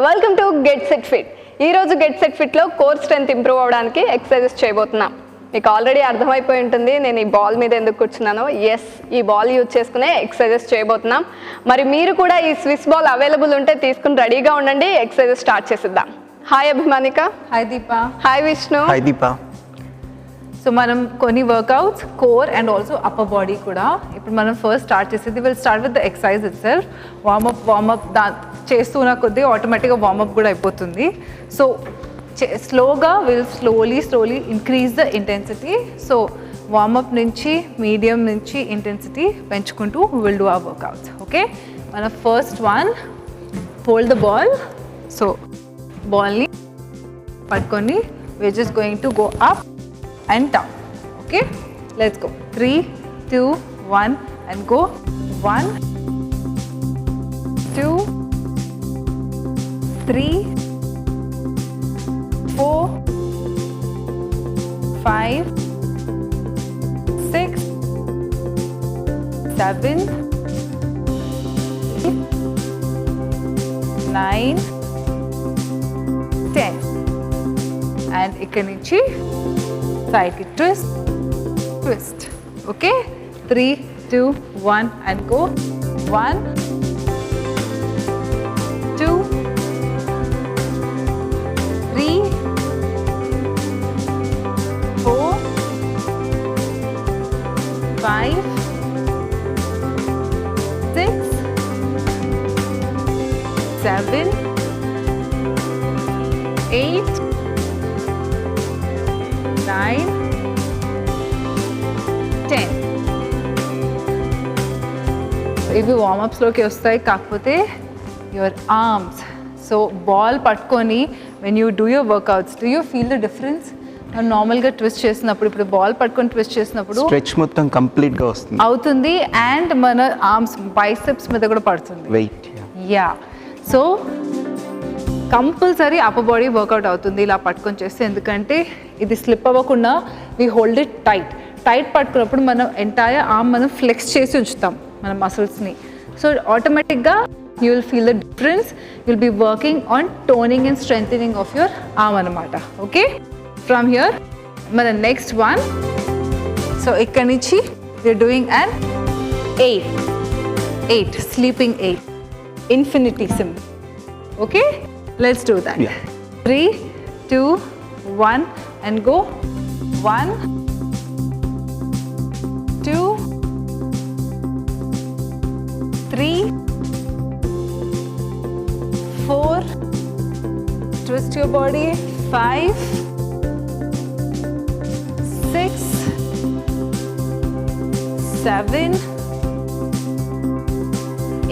Welcome to get set fit. ఈరోజు get set ఫిట్లో core strength improve అవ్వడానికి exercises చేయబోతున్నాం. మీకు ఆల్రెడీ అర్థమైపోయి ఉంటుంది నేను ఈ బాల్ మీద ఎందుకు కూర్చున్నానో. ఎస్, ఈ బాల్ యూజ్ చేసుకునే ఎక్సర్సైజెస్ చేయబోతున్నాం. మరి మీరు కూడా ఈ స్విస్ బాల్ అవైలబుల్ ఉంటే తీసుకుని రెడీగా ఉండండి. ఎక్సర్సైజెస్ స్టార్ట్ చేసిద్దాం. Hi Abhimanika. Hi Deepa. Hi Vishnu. Hi Deepa. So మనం కొన్ని workouts core and also upper body కూడా ఇప్పుడు మనం ఫస్ట్ స్టార్ట్ చేసేది. Will start with the exercise itself. Warmup చేస్తూ ఉన్న కొద్దీ ఆటోమేటిక్గా వార్మప్ కూడా అయిపోతుంది. సో స్లోగా slowly increase the intensity. So warmup నుంచి మీడియం నుంచి ఇంటెన్సిటీ పెంచుకుంటూ will do a workouts. Okay, మన first one, hold the ball. So బాల్ని పట్టుకొని we're just going to go up and down. Okay, let's go. 3 2 1 and go. 1 2 3 4 5 6 7 9 10 and ikkadi nunchi side ki twist. Okay, 3 2 1 and go. 1 2 3 4 5 6 7 8 9 10. ఇవి వార్మప్స్లోకి వస్తాయి. కాకపోతే your arms. So ball పట్టుకొని when you do your workouts, do you feel the difference? మనం నార్మల్గా twist చేసినప్పుడు, ఇప్పుడు ball పట్టుకొని twist చేసినప్పుడు స్ట్రెచ్ మొత్తం కంప్లీట్గా వస్తుంది అవుతుంది. అండ్ మన ఆర్మ్స్ బైసెప్స్ మీద కూడా పడుతుంది weight. Yeah, so compulsory upper body workout అవుతుంది ఇలా పట్టుకొని చేస్తే. ఎందుకంటే ఇది స్లిప్ అవ్వకుండా వీ హోల్డ్ ఇట్ టైట్ పట్టుకున్నప్పుడు మనం ఎంటైర్ ఆర్మ్ మనం ఫ్లెక్స్ చేసి ఉంచుతాం మన మసిల్స్ని. సో ఆటోమేటిక్గా you will feel the difference. Will be working on toning and strengthening of your arm అనమాట. ఓకే, ఫ్రమ్ హియర్ మన నెక్స్ట్ వన్. సో ఇక్కడి నుంచి you're doing and 8 sleeping 8 infinity symbol. Okay, let's do that. 3 2 1 and go. 1 2 3 4 twist your body. 5 6 7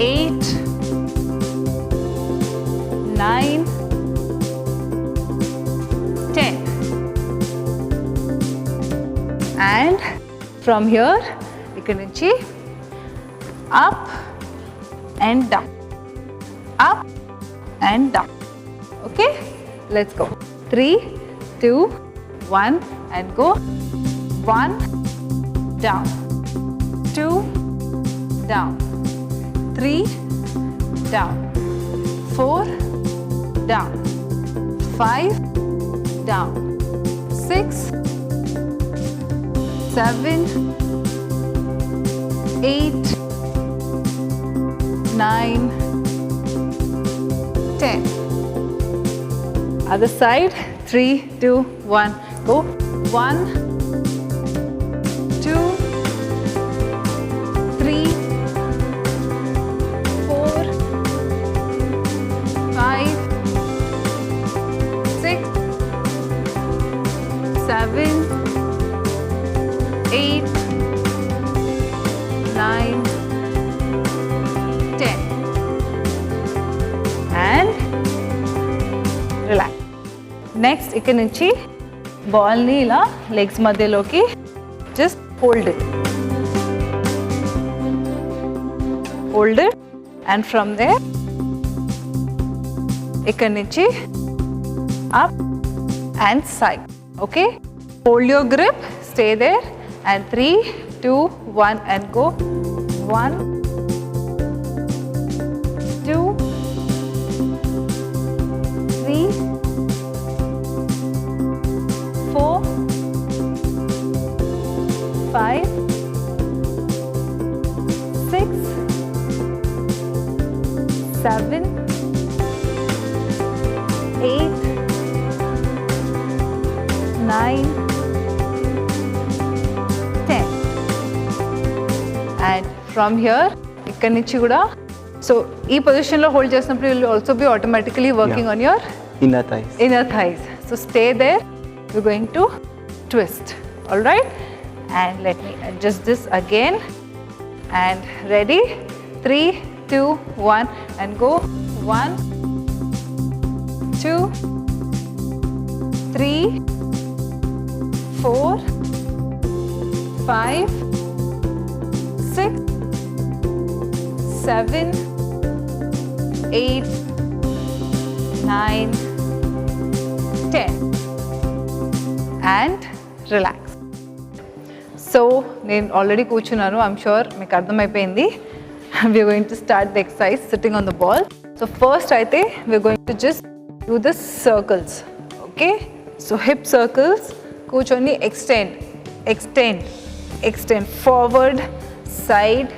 8 9 10 and from here ikkadi nunchi up and down, up and down. Okay, let's go. 3 2 1 and go. 1 down, 2 down, 3 down, 4 down, 5 down, 6 7 8 9 10. Other side. 3 2 1 go. 1 2 3 4 5 6 7 8 9 10 and relax. Next ikkadi nunchi ball ni ila legs madhyaloki just hold it and from there ikkadi nunchi up and side. Okay, hold your grip, stay there, and 3 2 1 and go. 1 2 7, 8, 9, 10. And from here, ikkadi nunchi kuda. So, ee position lo hold chesinapudu you will also be automatically working Yeah. on your Inner thighs. inner thighs. So, stay there. We're going to twist. All right? And let me adjust this again. And ready? 3, 2, 1, and go. 1, 2, 3, 4, 5, 6, 7, 8, 9, 10. And relax. So, నేను already కూర్చున్నాను. I'm sure మీకు అర్థమైపోయింది. We're going to start the exercise sitting on the ball. So first అయితే we're going to just do the circles. Okay, so hip circles. కూర్చొని extend extend extend, forward, side,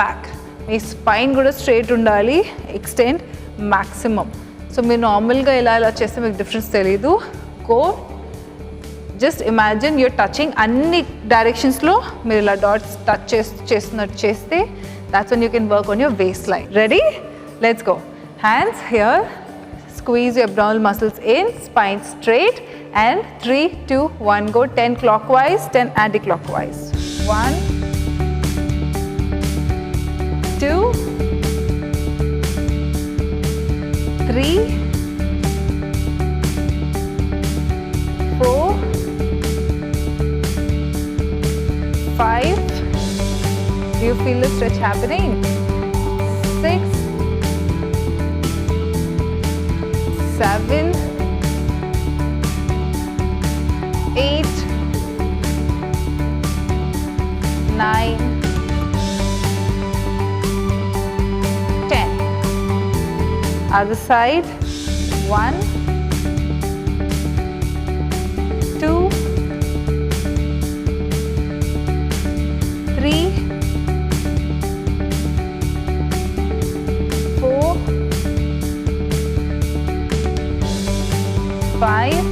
back. మీ spine కూడా straight ఉండాలి. ఎక్స్టెండ్ maximum. So మీరు నార్మల్గా ఇలా చేస్తే మీకు డిఫరెన్స్ తెలీదు. Go, just imagine you're touching అన్ని డైరెక్షన్స్లో మీరు ఇలా డాట్స్ టచ్ చేస్తున్నట్టు చేస్తే that's when you can work on your waistline. Ready? Let's go. Hands here. Squeeze your abdominal muscles in, spine straight, and 3, 2, 1, go. 10 clockwise, 10 anti-clockwise. 1, 2, 3, 4, 5. Do you feel the stretch happening? 6, 7, 8, 9, 10. Other side. 1, 2, 3, 4, 5,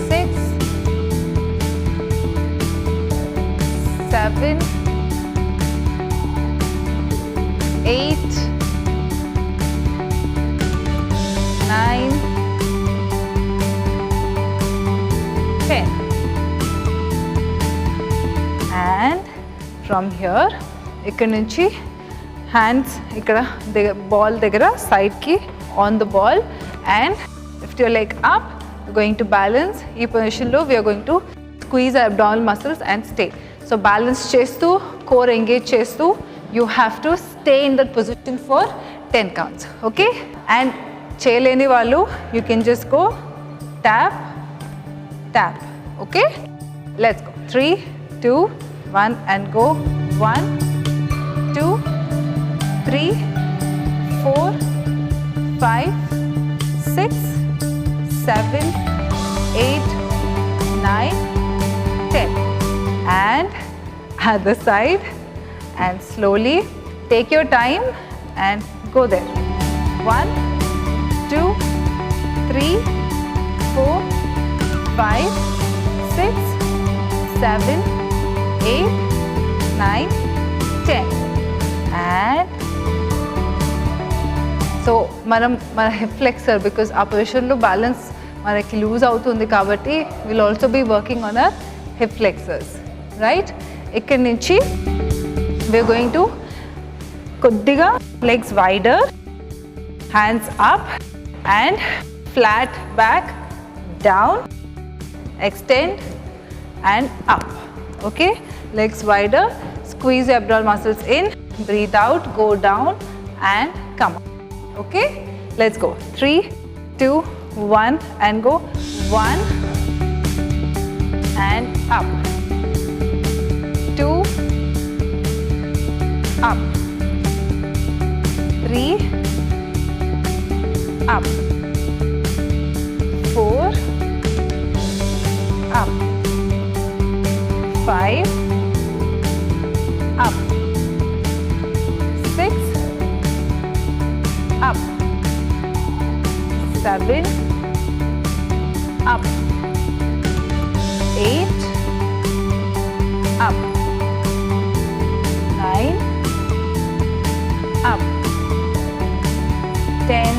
6, 7, 8, 9, 10. And from here, ఇక్కడ నుంచి hands ఇక్కడ ball దగ్గర సైడ్కి on the ball, and lift your leg up. Going to balance. ఈ పొజిషన్లో we're going to squeeze abdominal muscles and stay. So balance చేస్తూ, core engage చేస్తూ, you have to stay in that position for 10 counts. Okay, and చేయలేని వాళ్ళు you can just go tap tap. Okay, let's go. 3, 2, 1 and go. 1, 2, 3, 4, 5, 6, 7, 8, 9, 10. And other side, and slowly take your time and go there. 1, 2, 3, 4, 5, 6, 7, 8, 9, 10. And so మన hip flexor, because ఆ పొజిషన్లో balance మనకి lose అవుతుంది కాబట్టి will also be working on our hip flexors, right? ఇక్కడి నుంచి we're going to కొద్దిగా legs wider, hands up and flat back, down, extend and up. Okay, legs wider, squeeze your abdominal muscles in, breathe out, go down and come up. Okay, let's go. 3, 2, 1 and go. 1 and up. 2, up. 3, up. 4, up. 5, up. 7, up, 8, up, 9, up, 10,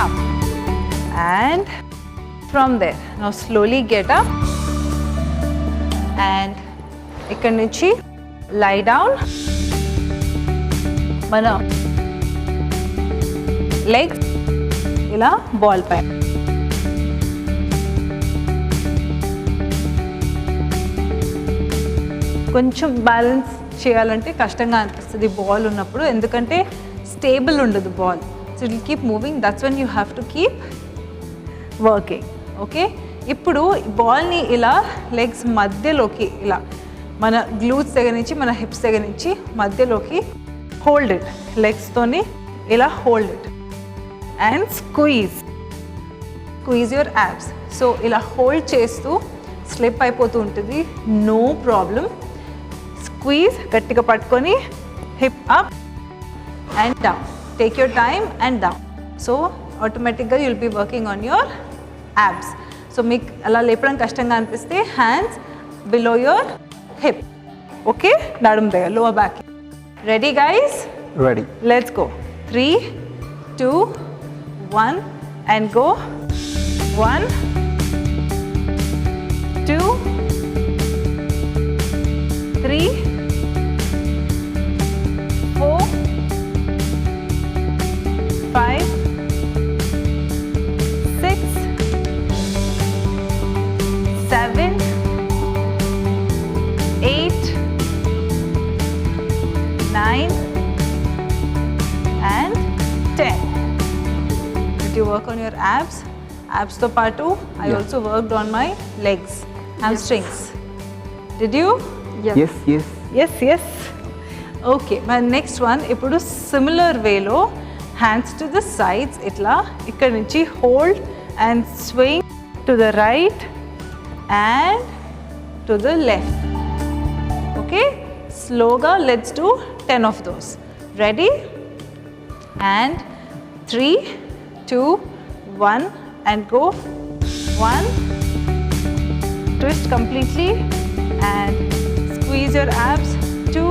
up, and from there now slowly get up and ikkadi nunchi lie down. Mana legs ila ball pay కొంచెం balance చేయాలంటే కష్టంగా అనిపిస్తుంది ball ఉన్నప్పుడు, ఎందుకంటే stable ఉండదు ball. So it will keep moving, that's when you have to keep working. Okay, ఇప్పుడు బాల్ని ఇలా లెగ్స్ మధ్యలోకి ఇలా మన గ్లూట్స్ దగ్గర నుంచి మన హిప్స్ దగ్గర నుంచి మధ్యలోకి హోల్డ్ ఇట్, లెగ్స్తోని ఇలా hold it and squeeze your abs. So ఇలా హోల్డ్ చేస్తూ స్లిప్ అయిపోతూ ఉంటుంది, నో ప్రాబ్లం. స్క్వీజ్ గట్టిగా పట్టుకొని hip up and down, take your time and down. So ఆటోమేటిక్గా you'll be working on your abs. So మీకు అలా లేపడం కష్టంగా అనిపిస్తే hands below your hip, okay, నడుము దగ్గర, lower back. Ready guys? Ready. Let's go. 3, 2, 1 and go. 1, 2, 3, 4, 5, 6, 7, 8, 9 and 10. Did you work on your abs? Abs to paatu, I Yeah. also worked on my legs, hamstrings. Did you? Yes yes. Yes, yes. Okay, my next one, ఇప్పుడు similar వేలో hands to the sides, ఇట్లా ఇక్కడ నుంచి hold and swing to the right and to the left. Okay, స్లోగా let's do 10 of those. Ready? And 3, 2, 1 and go. 1, twist completely and squeeze your abs. 2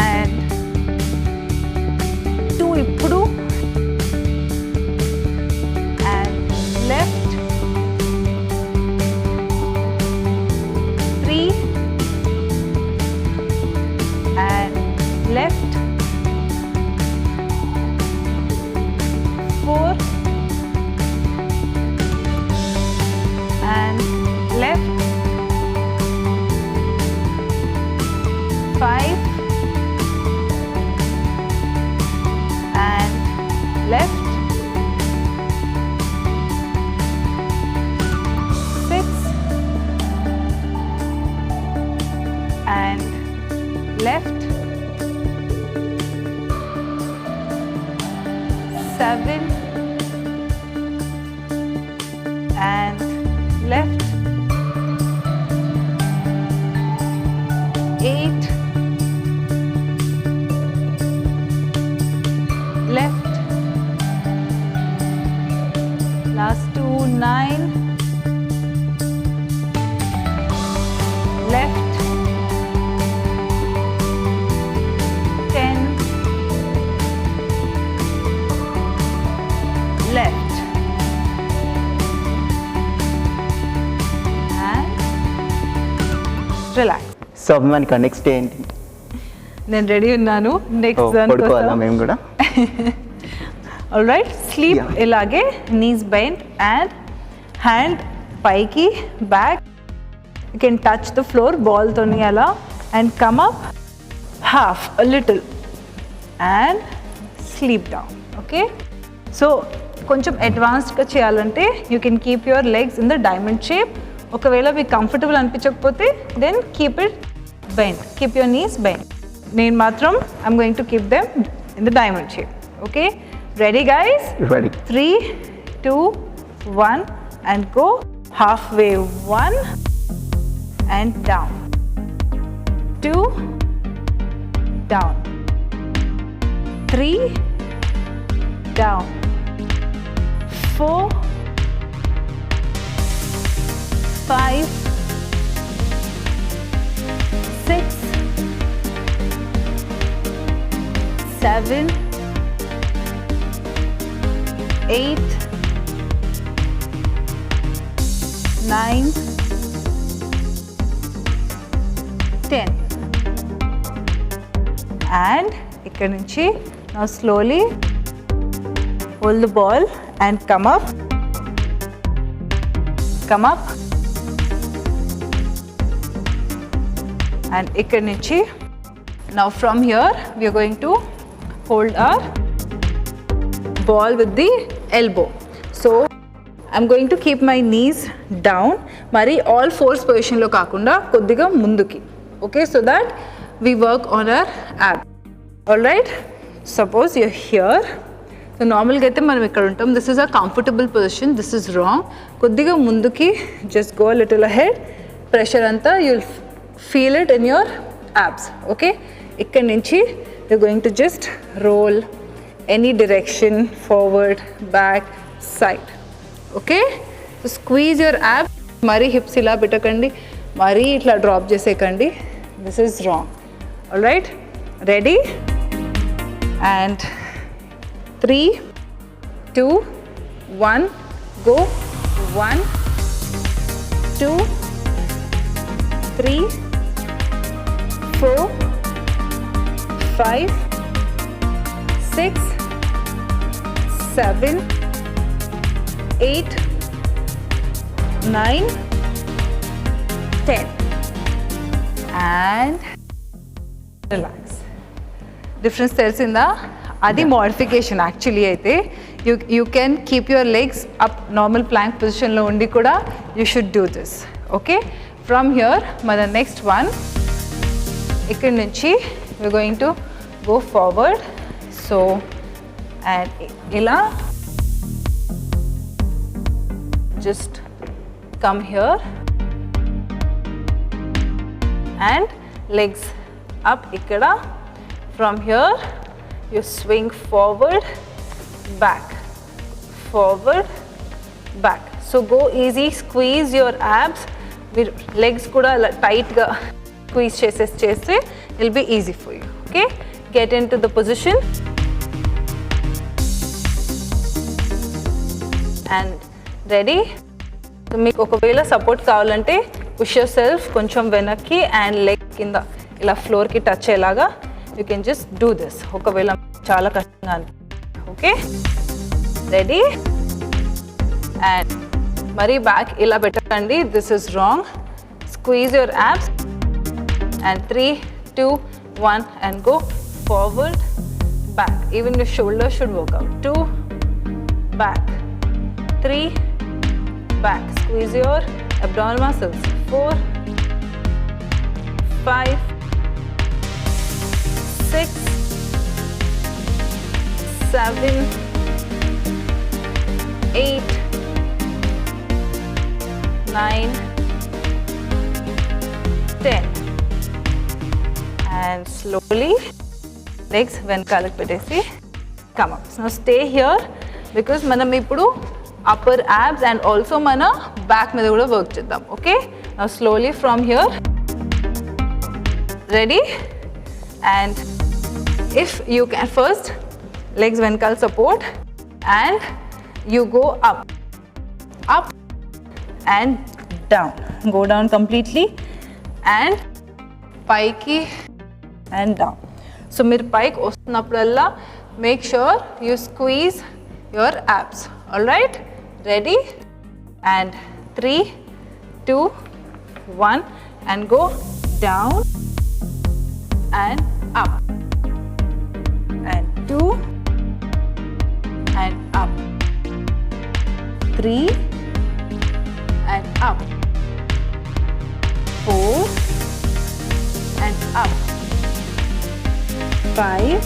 and 2 ippudu and left. 3 and left. 4 and left. 5 and left. 6 and left. 7 and left. 8 left. Last 2, 9 left. 10 left and relax. So మనకి next ఏంటి? నేను ready ఉన్నాను next పడుకోవాలా మేము కూడా? All right, sleep. Yeah. ఇలాగే knees bent and hand పైకి back, you can touch the floor బాల్తోని అలా and come up half a little and sleep down. Okay, so కొంచెం అడ్వాన్స్డ్గా చేయాలంటే you can keep your legs in the diamond shape. ఒకవేళ మీకు comfortable అనిపించకపోతే then keep it bend, keep your knees bend. నేను మాత్రం I'm going to keep them in the diamond shape. Okay, ready guys? Ready. 3, 2, 1 and go. Halfway. 1 and down. 2 down. 3 down. 4, 5, 6, 7, 8, 9, 10. And ikkada nunchi now slowly hold the ball and come up. Come up. And ikkada nunchi now from here we are going to hold our ball with the elbow. So I'm going to keep my knees down. Mari all fours position lo kaakunda koddiga munduki. Okay, so that we work on our abs. All right. Suppose you're here. So normal ga aithe manam ikkada untam. This is a comfortable position. This is wrong. Koddiga munduki just go a little ahead. Pressure anta you'll feel it in your abs. Okay. Ikkada nunchi you're going to just roll any direction, forward, back, side. Okay. So squeeze your abs. Mari hips ila pettakandi. Mari itla drop chesekandi. This is wrong. All right. Ready? And 3, 2, 1, go. 1, 2, 3, 4, 5, 6, 7, 8, 9, 10. And relax. Difference తెలిసిందా? అది modification actually అయితే you can keep your legs up normal plank position లో ఉండి కూడా you should do this. Okay, from here మన next one ఇక్కడ నుంచి we're going to go forward. So and ఇలా just come here and legs up ikkada. From here you swing forward, back, forward, back. So go easy, squeeze your abs. Legs kuda tight ga squeeze chese it'll be easy for you. Okay, get into the position and ready. So meeku okavela support kavalante push yourself koncham venaki and leg kinda ila floor ki touch ayelaga you can just do this. Okavela chaala kashtanga anipiste. Okay, ready. And mari back ila pettakandi. This is wrong. Squeeze your abs and 3, 2, 1 and go forward, back. Even your shoulder should work out. 2, back, 3, back. Squeeze your abdominal muscles. 4, 5, 6, 7, 8, 9, 10. And slowly legs వెనకాలకు పెట్టేసి come up. Now stay here because మనం ఇప్పుడు upper abs and also మన back మీద కూడా work చేద్దాం. Okay, now slowly from here. Ready? And if you can first legs వెనకాల support and you go up and down. Go down completely and paiki and down. So మీరు పైకి వస్తున్నప్పుడల్లా make sure you squeeze your abs. All right, ready? And 3, 2, 1 and go down and up and 2 and up, 3 and up, 4 and up, 5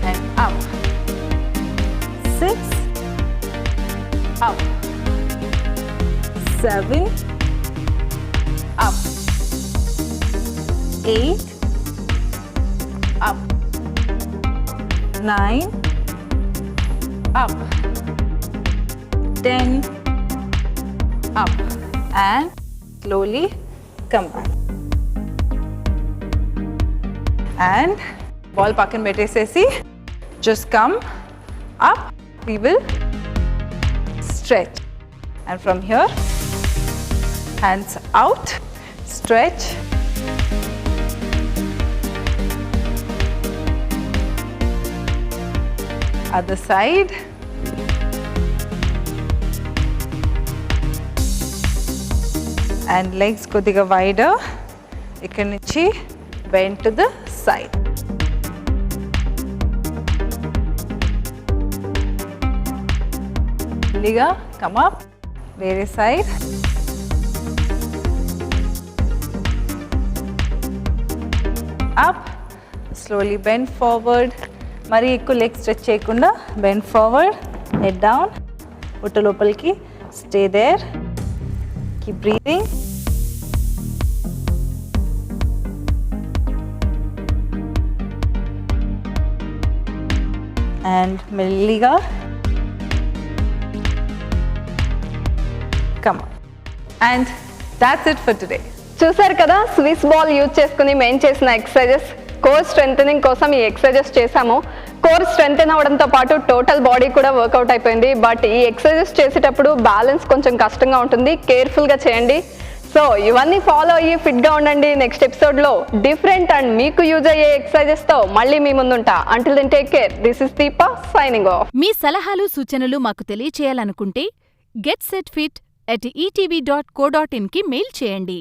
and up, 6 up, 7 up, 8 up, 9 up, 10, up, and slowly come back. And ball pakan betesesi, just come up, we will stretch. And from here, hands out, stretch. Other side. And legs kodiga wider. Ikkadi nunchi bend to the side. Liga, come up. Very side. Up. Slowly bend forward. Mari ekku leg stretch cheyakunda bend forward. Head down. Utta lopalki. Stay there. Keep breathing. And melliga. Come on. And that's it for today. చూసారు కదా, Swiss ball use చేసుకుని మేము చేసిన exercises. Core strengthening కోసం ఈ exercises చేసాము. Core strengthen అవ్వడంతో పాటు టోటల్ బాడీ కూడా వర్కౌట్ అయిపోయింది. బట్ ఈ ఎక్సర్సైజెస్ చేసేటప్పుడు బ్యాలెన్స్ కొంచెం కష్టంగా ఉంటుంది. కేర్ఫుల్గా చేయండి. సో ఇవన్నీ ఫాలో అయ్యి ఫిట్గా ఉండండి. నెక్స్ట్ ఎపిసోడ్లో డిఫరెంట్ అండ్ మీకు యూజ్ అయ్యే ఎక్సర్సైజెస్తో మళ్ళీ మీ ముందుంటా. Until then take care. This is Deepa signing off. మీ సలహాలు సూచనలు మాకు తెలియచేయాలనుకుంటే getsetfit@etv.co.in కి మెయిల్ చేయండి.